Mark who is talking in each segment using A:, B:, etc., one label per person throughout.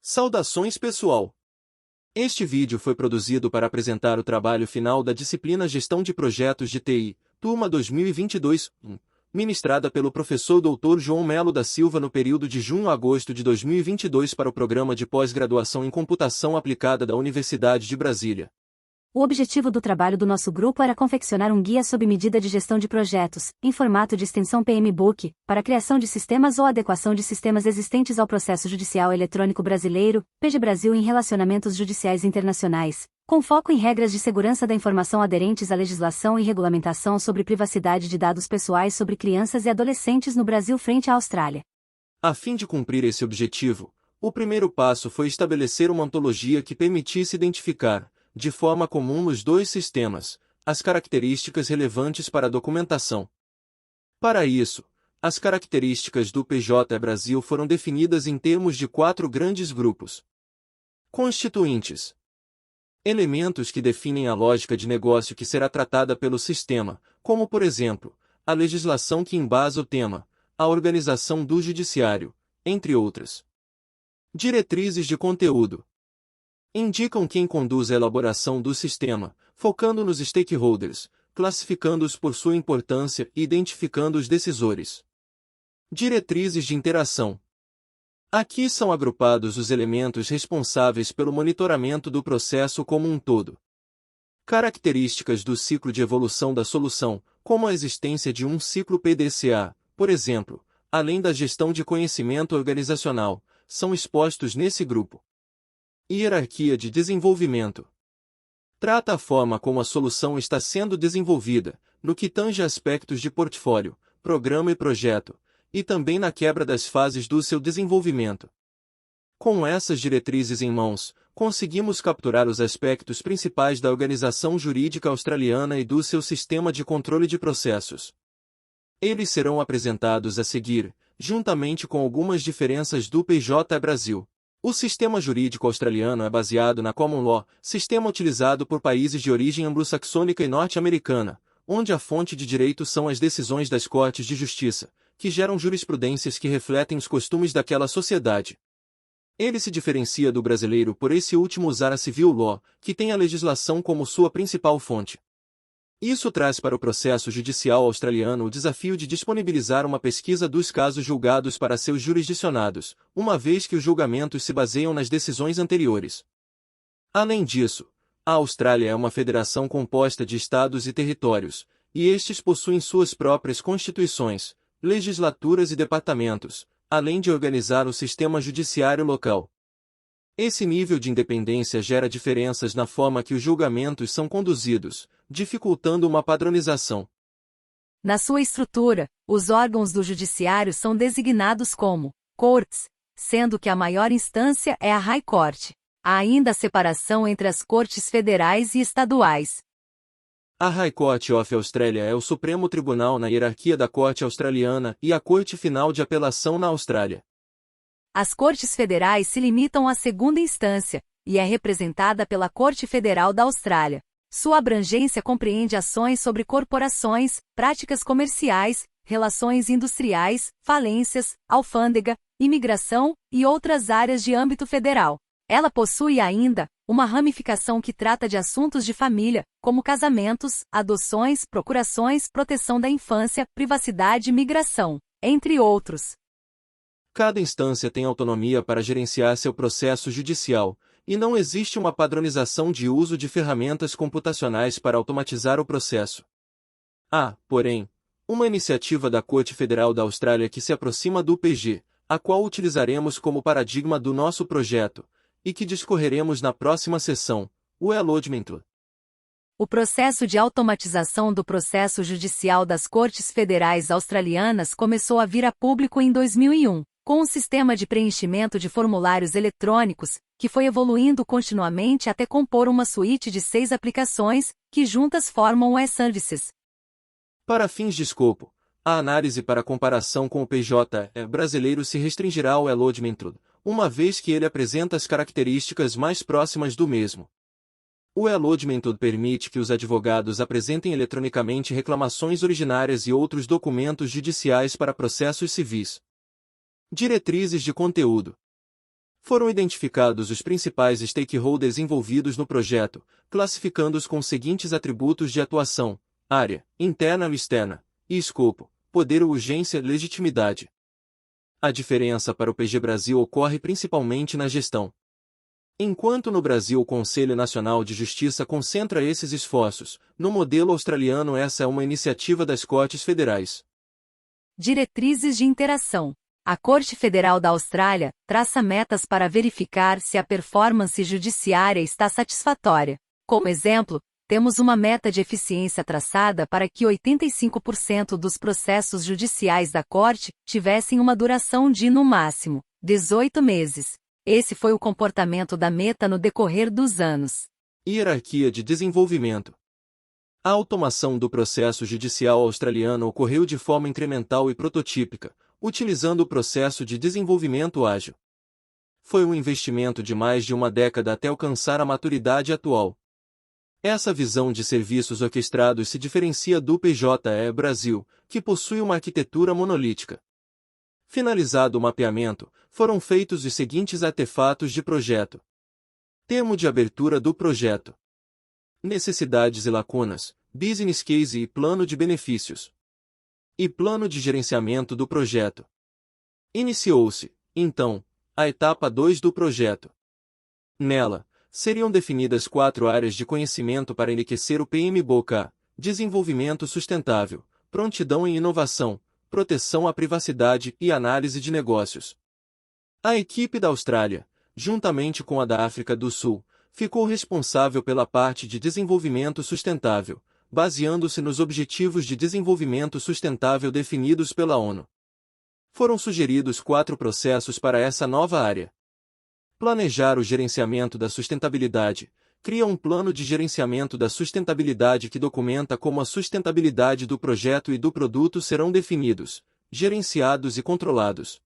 A: Saudações pessoal! Este vídeo foi produzido para apresentar o trabalho final da disciplina Gestão de Projetos de TI, turma 2022, ministrada pelo professor Dr. João Melo da Silva no período de junho a agosto de 2022 para o programa de pós-graduação em Computação Aplicada da Universidade de Brasília.
B: O objetivo do trabalho do nosso grupo era confeccionar um guia sob medida de gestão de projetos, em formato de extensão PMBOK, para a criação de sistemas ou adequação de sistemas existentes ao processo judicial eletrônico brasileiro, PG Brasil em relacionamentos judiciais internacionais, com foco em regras de segurança da informação aderentes à legislação e regulamentação sobre privacidade de dados pessoais sobre crianças e adolescentes no Brasil frente à Austrália.
A: A fim de cumprir esse objetivo, o primeiro passo foi estabelecer uma ontologia que permitisse identificar, de forma comum nos dois sistemas, as características relevantes para a documentação. Para isso, as características do PJ Brasil foram definidas em termos de 4 grandes grupos. Constituintes. Elementos que definem a lógica de negócio que será tratada pelo sistema, como por exemplo, a legislação que embasa o tema, a organização do judiciário, entre outras. Diretrizes de conteúdo. Indicam quem conduz a elaboração do sistema, focando nos stakeholders, classificando-os por sua importância e identificando os decisores. Diretrizes de interação. Aqui são agrupados os elementos responsáveis pelo monitoramento do processo como um todo. Características do ciclo de evolução da solução, como a existência de um ciclo PDCA, por exemplo, além da gestão de conhecimento organizacional, são expostos nesse grupo. Hierarquia de desenvolvimento. Trata a forma como a solução está sendo desenvolvida, no que tange aspectos de portfólio, programa e projeto, e também na quebra das fases do seu desenvolvimento. Com essas diretrizes em mãos, conseguimos capturar os aspectos principais da organização jurídica australiana e do seu sistema de controle de processos. Eles serão apresentados a seguir, juntamente com algumas diferenças do PJ Brasil. O sistema jurídico australiano é baseado na Common Law, sistema utilizado por países de origem anglo-saxônica e norte-americana, onde a fonte de direito são as decisões das cortes de justiça, que geram jurisprudências que refletem os costumes daquela sociedade. Ele se diferencia do brasileiro por esse último usar a Civil Law, que tem a legislação como sua principal fonte. Isso traz para o processo judicial australiano o desafio de disponibilizar uma pesquisa dos casos julgados para seus jurisdicionados, uma vez que os julgamentos se baseiam nas decisões anteriores. Além disso, a Austrália é uma federação composta de estados e territórios, e estes possuem suas próprias constituições, legislaturas e departamentos, além de organizar o sistema judiciário local. Esse nível de independência gera diferenças na forma que os julgamentos são conduzidos, dificultando uma padronização.
B: Na sua estrutura, os órgãos do judiciário são designados como cortes, sendo que a maior instância é a High Court. Há ainda a separação entre as cortes federais e estaduais.
A: A High Court of Australia é o Supremo Tribunal na hierarquia da Corte Australiana e a Corte Final de Apelação na Austrália.
B: As cortes federais se limitam à segunda instância, e é representada pela Corte Federal da Austrália. Sua abrangência compreende ações sobre corporações, práticas comerciais, relações industriais, falências, alfândega, imigração e outras áreas de âmbito federal. Ela possui ainda uma ramificação que trata de assuntos de família, como casamentos, adoções, procurações, proteção da infância, privacidade e migração, entre outros.
A: Cada instância tem autonomia para gerenciar seu processo judicial, e não existe uma padronização de uso de ferramentas computacionais para automatizar o processo. Há, porém, uma iniciativa da Corte Federal da Austrália que se aproxima do PG, a qual utilizaremos como paradigma do nosso projeto, e que discorreremos na próxima sessão, o Allotment.
B: O processo de automatização do processo judicial das Cortes Federais Australianas começou a vir a público em 2001. Com um sistema de preenchimento de formulários eletrônicos, que foi evoluindo continuamente até compor uma suíte de 6 aplicações, que juntas formam o e-Services.
A: Para fins de escopo, a análise para comparação com o PJ brasileiro se restringirá ao Allotment, uma vez que ele apresenta as características mais próximas do mesmo. O Allotment permite que os advogados apresentem eletronicamente reclamações originárias e outros documentos judiciais para processos civis. Diretrizes de conteúdo. Foram identificados os principais stakeholders envolvidos no projeto, classificando-os com os seguintes atributos de atuação: área, interna ou externa, e escopo, poder ou urgência, legitimidade. A diferença para o PG Brasil ocorre principalmente na gestão. Enquanto no Brasil o Conselho Nacional de Justiça concentra esses esforços, no modelo australiano essa é uma iniciativa das Cortes Federais.
B: Diretrizes de interação. A Corte Federal da Austrália traça metas para verificar se a performance judiciária está satisfatória. Como exemplo, temos uma meta de eficiência traçada para que 85% dos processos judiciais da Corte tivessem uma duração de, no máximo, 18 meses. Esse foi o comportamento da meta no decorrer dos anos.
A: Hierarquia de desenvolvimento. A automação do processo judicial australiano ocorreu de forma incremental e prototípica, utilizando o processo de desenvolvimento ágil. Foi um investimento de mais de uma década até alcançar a maturidade atual. Essa visão de serviços orquestrados se diferencia do PJE Brasil, que possui uma arquitetura monolítica. Finalizado o mapeamento, foram feitos os seguintes artefatos de projeto. Termo de abertura do projeto. Necessidades e lacunas, business case e plano de benefícios. E plano de gerenciamento do projeto. Iniciou-se, então, a etapa 2 do projeto. Nela, seriam definidas 4 áreas de conhecimento para enriquecer o PMBOK: desenvolvimento sustentável, prontidão em inovação, proteção à privacidade e análise de negócios. A equipe da Austrália, juntamente com a da África do Sul, ficou responsável pela parte de desenvolvimento sustentável, baseando-se nos Objetivos de Desenvolvimento Sustentável definidos pela ONU. Foram sugeridos 4 processos para essa nova área. Planejar o gerenciamento da sustentabilidade. Cria um plano de gerenciamento da sustentabilidade que documenta como a sustentabilidade do projeto e do produto serão definidos, gerenciados e controlados.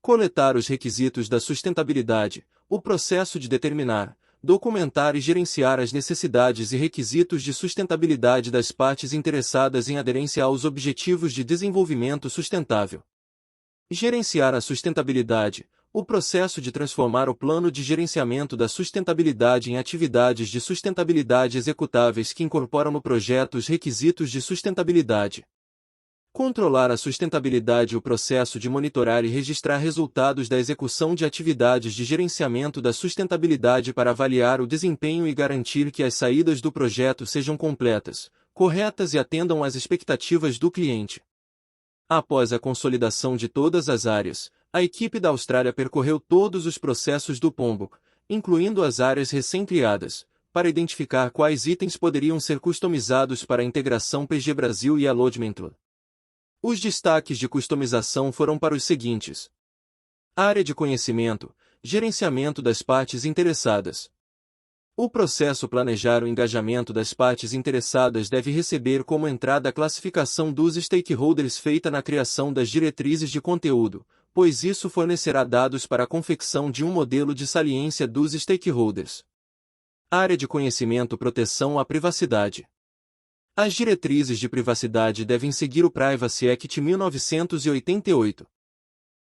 A: Coletar os requisitos da sustentabilidade. O processo de determinar, documentar e gerenciar as necessidades e requisitos de sustentabilidade das partes interessadas em aderência aos Objetivos de Desenvolvimento Sustentável. Gerenciar a sustentabilidade. O processo de transformar o plano de gerenciamento da sustentabilidade em atividades de sustentabilidade executáveis que incorporam no projeto os requisitos de sustentabilidade. Controlar a sustentabilidade. O processo de monitorar e registrar resultados da execução de atividades de gerenciamento da sustentabilidade para avaliar o desempenho e garantir que as saídas do projeto sejam completas, corretas e atendam às expectativas do cliente. Após a consolidação de todas as áreas, a equipe da Austrália percorreu todos os processos do PMBOK, incluindo as áreas recém-criadas, para identificar quais itens poderiam ser customizados para a integração PG Brasil e Allotment. Os destaques de customização foram para os seguintes: área de conhecimento, gerenciamento das partes interessadas. O processo planejar o engajamento das partes interessadas deve receber como entrada a classificação dos stakeholders feita na criação das diretrizes de conteúdo, pois isso fornecerá dados para a confecção de um modelo de saliência dos stakeholders. Área de conhecimento, proteção à privacidade. As diretrizes de privacidade devem seguir o Privacy Act 1988.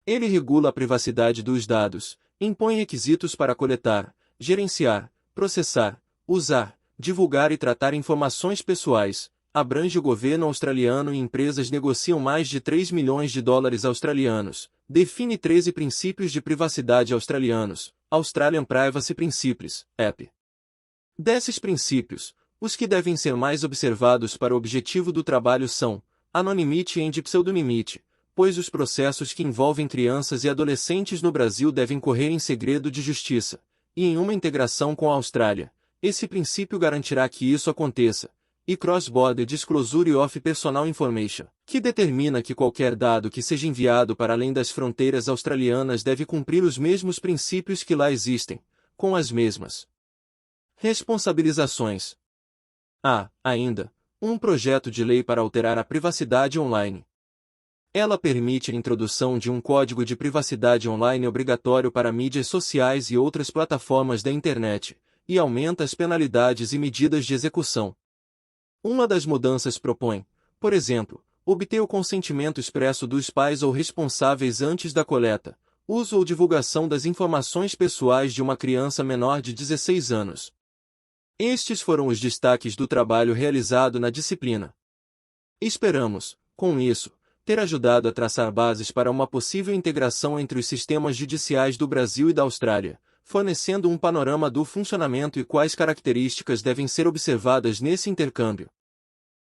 A: Ele regula a privacidade dos dados, impõe requisitos para coletar, gerenciar, processar, usar, divulgar e tratar informações pessoais, abrange o governo australiano e empresas negociam mais de 3 milhões de dólares australianos, define 13 princípios de privacidade australianos, Australian Privacy Principles, AP. Desses princípios, os que devem ser mais observados para o objetivo do trabalho são anonymity e pseudonymity, pois os processos que envolvem crianças e adolescentes no Brasil devem correr em segredo de justiça, e em uma integração com a Austrália, esse princípio garantirá que isso aconteça, e Cross-Border Disclosure of Personal Information, que determina que qualquer dado que seja enviado para além das fronteiras australianas deve cumprir os mesmos princípios que lá existem, com as mesmas responsabilizações. Há, ainda, um projeto de lei para alterar a privacidade online. Ela permite a introdução de um código de privacidade online obrigatório para mídias sociais e outras plataformas da internet, e aumenta as penalidades e medidas de execução. Uma das mudanças propõe, por exemplo, obter o consentimento expresso dos pais ou responsáveis antes da coleta, uso ou divulgação das informações pessoais de uma criança menor de 16 anos. Estes foram os destaques do trabalho realizado na disciplina. Esperamos, com isso, ter ajudado a traçar bases para uma possível integração entre os sistemas judiciais do Brasil e da Austrália, fornecendo um panorama do funcionamento e quais características devem ser observadas nesse intercâmbio.